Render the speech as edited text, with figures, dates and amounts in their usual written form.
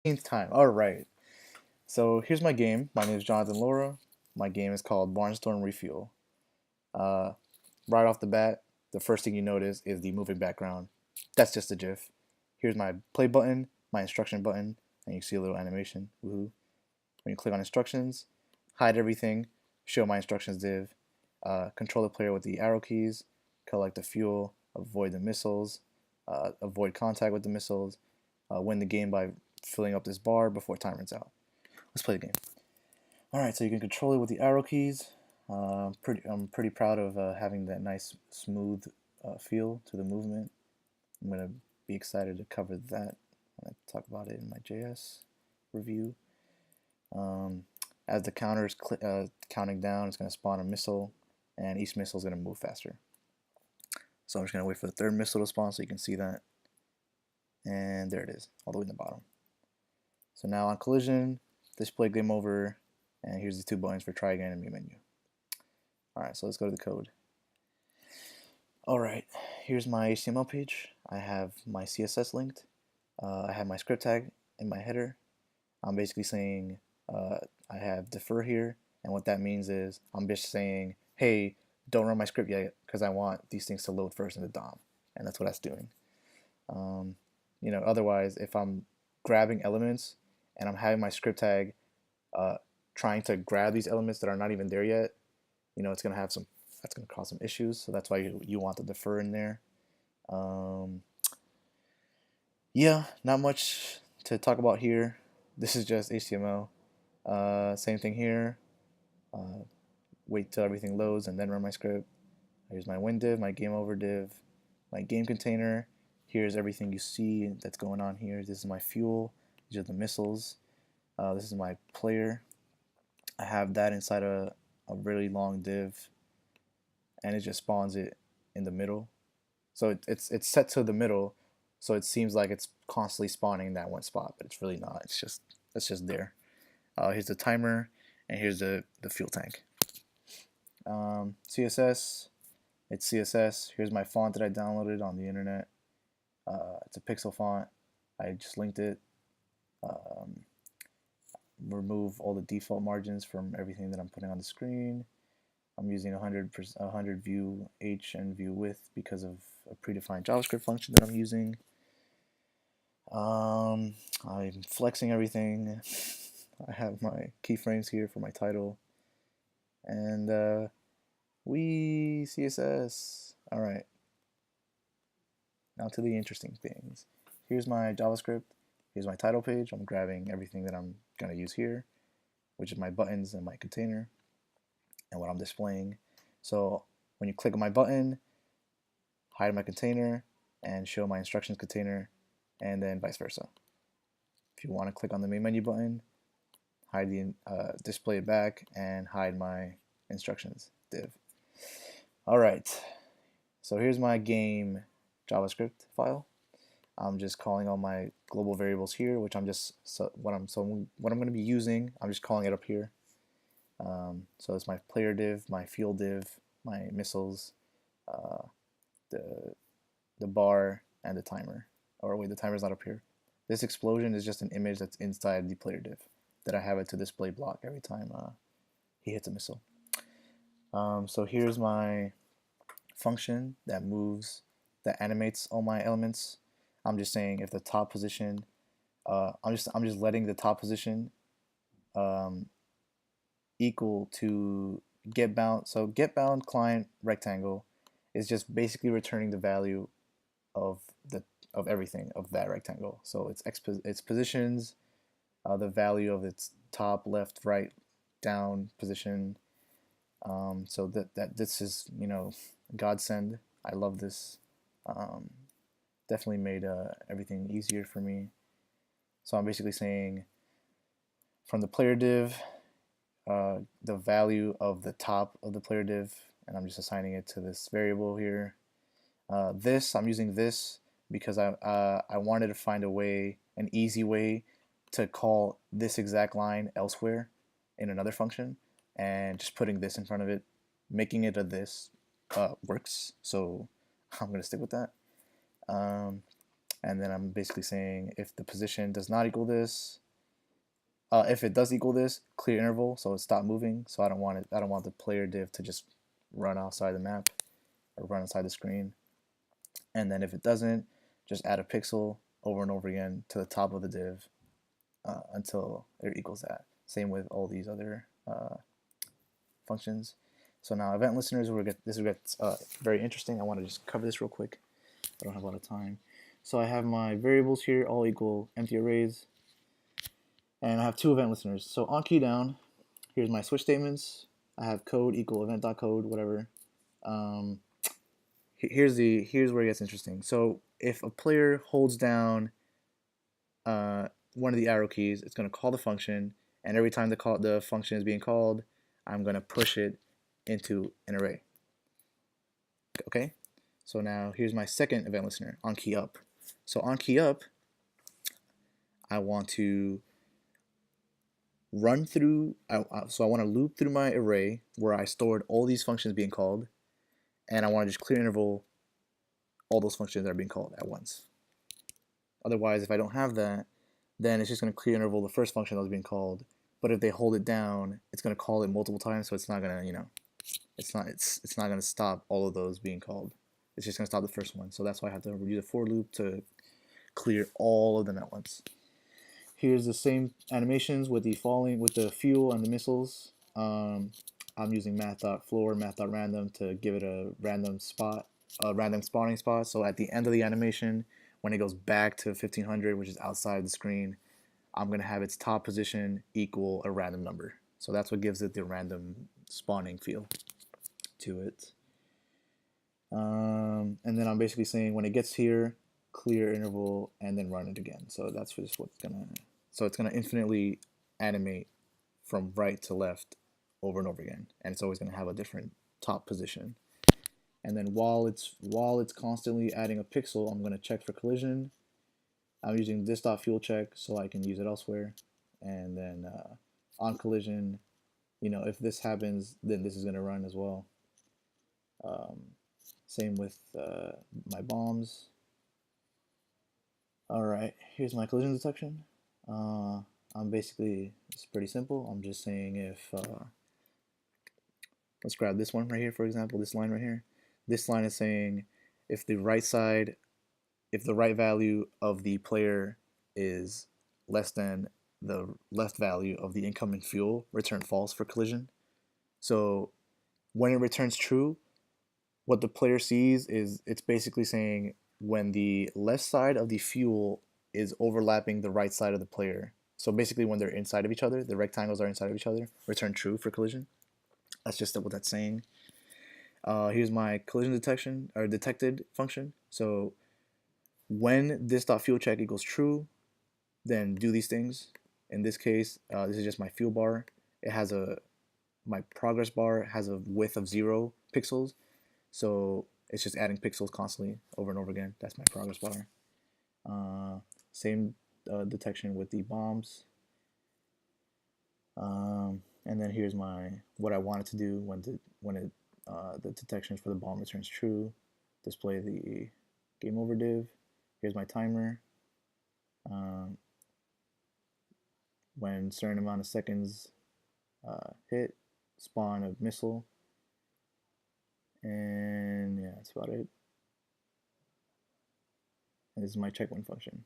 Time. All right. So here's my game. My name is Jonathan Laura. My game is called barnSTORM REfuel. Uh, right off the bat, the first thing you notice is the moving background. That's just a GIF. Here's my play button, my instruction button, and you see a little animation. Woohoo. When you click on instructions, hide everything, show my instructions div, control the player with the arrow keys, collect the fuel, avoid the missiles, avoid contact with the missiles, win the game by filling up this bar before time runs out. Let's play the game. All right, so you can control it with the arrow keys. I'm pretty proud of having that nice smooth feel to the movement. I'm gonna be excited to cover that when I talk about it in my JS review. Um, as the counter is counting down, it's gonna spawn a missile, and each missile is gonna move faster. So I'm just gonna wait for the third missile to spawn so you can see that. And there it is, all the way in the bottom. So now on collision, display game over, and here's the two buttons for try again and main menu. Alright, so let's go to the code. Alright, here's my HTML page. I have my CSS linked. I have my script tag in my header. I'm basically saying I have defer here, and what that means is I'm just saying, hey, don't run my script yet because I want these things to load first in the DOM, and that's what that's doing. Otherwise, if I'm grabbing elements and I'm having my script tag trying to grab these elements that are not even there yet, it's gonna have some that's gonna cause some issues. So that's why you want the defer in there. Yeah, not much to talk about here. This is just HTML. Same thing here. Wait till everything loads and then run my script. Here's my win div, my game over div, my game container. Here's everything you see that's going on here. This is my fuel. These are the missiles. This is my player. I have that inside a really long div, and it just spawns it in the middle. So it's set to the middle, so it seems like it's constantly spawning in that one spot, but it's really not. It's just there. Here's the timer, and here's the fuel tank. CSS, it's CSS. Here's my font that I downloaded on the internet. It's a pixel font. I just linked it. Remove all the default margins from everything that I'm putting on the screen. I'm using 100 view H and view width because of a predefined JavaScript function that I'm using. I'm flexing everything. I have my keyframes here for my title. And we CSS. All right. Now to the interesting things. Here's my JavaScript. Here's my title page. I'm grabbing everything that I'm gonna use here, which is my buttons and my container and what I'm displaying. So when you click on my button, hide my container and show my instructions container, and then vice versa. If you want to click on the main menu button, hide the display it back and hide my instructions div. All right, so here's my game JavaScript file. I'm just calling all my global variables here, which I'm just what I'm going to be using. I'm just calling it up here. So it's my player div, my fuel div, my missiles, the bar, and the timer. Or wait, the timer's not up here. This explosion is just an image that's inside the player div that I have it to display block every time he hits a missile. So here's my function that animates all my elements. I'm just saying if the top position, I'm just letting the top position equal to get bound. So get bound client rectangle is just basically returning the value of everything of that rectangle. So its positions, the value of its top, left, right, down position. So that this is godsend. I love this. Definitely made everything easier for me. So I'm basically saying from the player div, the value of the top of the player div, and I'm just assigning it to this variable here. I'm using this because I wanted to find an easy way to call this exact line elsewhere in another function, and just putting this in front of it, making it a this works. So I'm gonna stick with that. and then I'm basically saying if the position does not equal this, if it does equal this, clear interval, so it stop moving. So I don't want it. I don't want the player div to just run outside the map or run outside the screen. And then if it doesn't, just add a pixel over and over again to the top of the div until it equals that. Same with all these other functions. So now event listeners, this will get very interesting. I want to just cover this real quick. I don't have a lot of time. So I have my variables here, all equal empty arrays. And I have two event listeners. So on key down, here's my switch statements. I have code equal event.code, whatever. Here's where it gets interesting. So if a player holds down one of the arrow keys, it's going to call the function, and every time the function is being called, I'm going to push it into an array. Okay? So now here's my second event listener, on key up. So on key up, I want to run through, so I want to loop through my array where I stored all these functions being called, and I want to just clear interval all those functions that are being called at once. Otherwise, if I don't have that, then it's just going to clear interval the first function that was being called. But if they hold it down, it's going to call it multiple times, so it's not going to, it's not going to stop all of those being called. It's just going to stop the first one. So that's why I have to use a for loop to clear all of them at once. Here's the same animations with the fuel and the missiles. I'm using math.floor, math.random to give it a random spawning spot. So at the end of the animation, when it goes back to 1500, which is outside the screen, I'm going to have its top position equal a random number. So that's what gives it the random spawning feel to it. And then I'm basically saying when it gets here, clear interval, and then run it again. So that's just what's gonna. So it's gonna infinitely animate from right to left over and over again, and it's always gonna have a different top position. And then while it's constantly adding a pixel, I'm gonna check for collision. I'm using this.fuel check so I can use it elsewhere. And then on collision, if this happens, then this is gonna run as well. Same with my bombs. Alright, here's my collision detection. It's pretty simple. I'm just saying if, let's grab this one right here, for example, this line right here. This line is saying if the right value of the player is less than the left value of the incoming fuel, return false for collision. So when it returns true, what the player sees is it's basically saying when the left side of the fuel is overlapping the right side of the player. So basically when they're inside of each other, the rectangles are inside of each other, return true for collision. That's just what that's saying. Here's my collision detection or detected function. So when this.fuel check equals true, then do these things. In this case, this is just my fuel bar. It has my progress bar has a width of 0 pixels. So it's just adding pixels constantly over and over again. That's my progress bar. Same detection with the bombs. And then here's what I wanted to do when the detection for the bomb returns true. Display the game over div. Here's my timer. When certain amount of seconds hit, spawn a missile. And yeah, that's about it. And this is my checkpoint function.